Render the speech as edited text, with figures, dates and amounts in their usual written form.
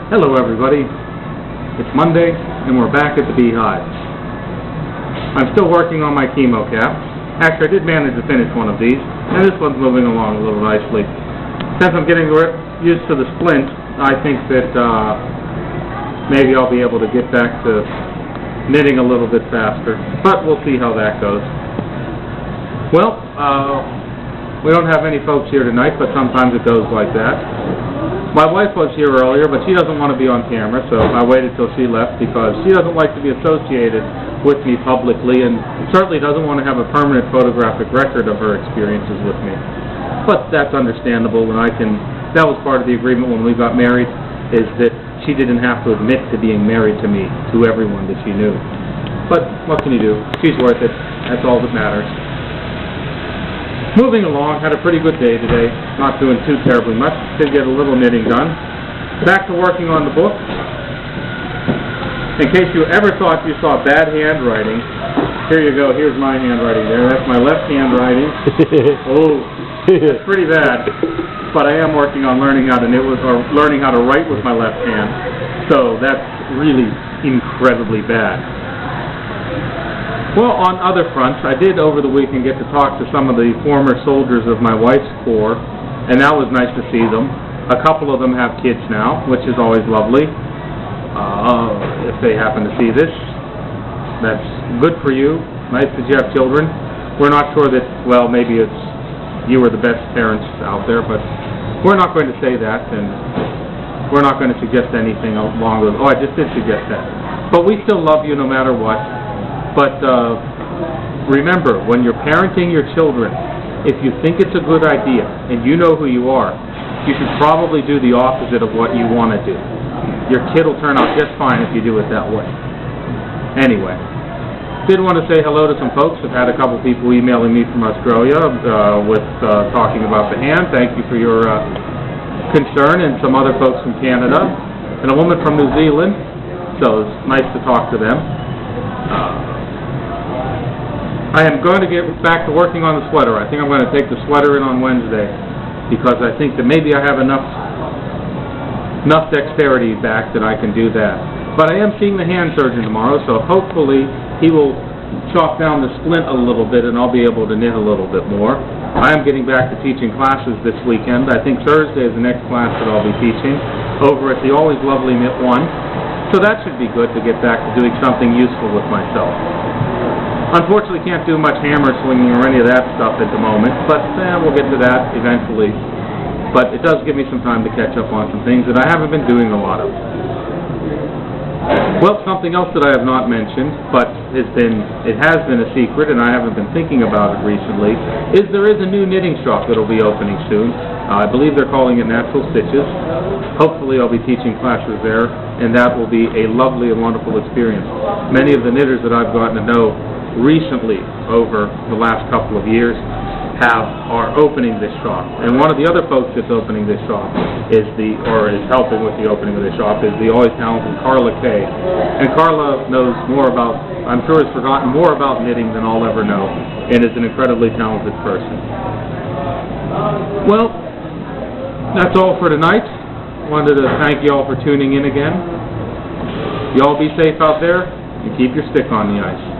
Hello everybody, it's Monday and we're back at the Bee Hive. I'm still working on my chemo cap. Actually, I did manage to finish one of these, and this one's moving along a little nicely. Since I'm getting used to the splint, I think that maybe I'll be able to get back to knitting a little bit faster, but we'll see how that goes. Well, we don't have any folks here tonight, but sometimes it goes like that. My wife was here earlier, but she doesn't want to be on camera, so I waited till she left because she doesn't like to be associated with me publicly and certainly doesn't want to have a permanent photographic record of her experiences with me. But that's understandable, and that was part of the agreement when we got married, is that she didn't have to admit to being married to me, to everyone that she knew. But what can you do? She's worth it. That's all that matters. Moving along, had a pretty good day today, not doing too terribly much, did get a little knitting done. Back to working on the book. In case you ever thought you saw bad handwriting, here you go, here's my handwriting there, that's my left handwriting. Oh, it's pretty bad, but I am working on learning how to knit with, or learning how to write with my left hand, so that's really incredibly bad. Well, on other fronts, I did over the weekend get to talk to some of the former soldiers of my wife's corps, and that was nice to see them. A couple of them have kids now, which is always lovely. If they happen to see this, that's good for you. Nice that you have children. We're not sure that, well, maybe it's you are the best parents out there, but we're not going to say that, and we're not going to suggest anything along those. Oh, I just did suggest that. But we still love you no matter what. But remember, when you're parenting your children, if you think it's a good idea, and you know who you are, you should probably do the opposite of what you want to do. Your kid will turn out just fine if you do it that way. Anyway, did want to say hello to some folks. I've had a couple people emailing me from Australia talking about the hand. Thank you for your concern, and some other folks from Canada, and a woman from New Zealand, so it's nice to talk to them. I am going to get back to working on the sweater. I think I'm going to take the sweater in on Wednesday because I think that maybe I have enough dexterity back that I can do that. But I am seeing the hand surgeon tomorrow, so hopefully he will chop down the splint a little bit and I'll be able to knit a little bit more. I am getting back to teaching classes this weekend. I think Thursday is the next class that I'll be teaching over at the Always Lovely Knit 1. So that should be good to get back to doing something useful with myself. Unfortunately, can't do much hammer swinging or any of that stuff at the moment, but we'll get to that eventually. But it does give me some time to catch up on some things that I haven't been doing a lot of. Well, something else that I have not mentioned, but it has been a secret, and I haven't been thinking about it recently, is there is a new knitting shop that will be opening soon. I believe they're calling it Natural Stitches. Hopefully I'll be teaching classes there, and that will be a lovely and wonderful experience. Many of the knitters that I've gotten to know recently over the last couple of years are opening this shop, and one of the other folks that's opening this shop is helping with the opening of this shop is the always talented Carla Kay. And Carla knows more about, I'm sure has forgotten more about knitting than I'll ever know, and is an incredibly talented person. Well, that's all for tonight. Wanted to thank you all for tuning in again. You all be safe out there and keep your stick on the ice.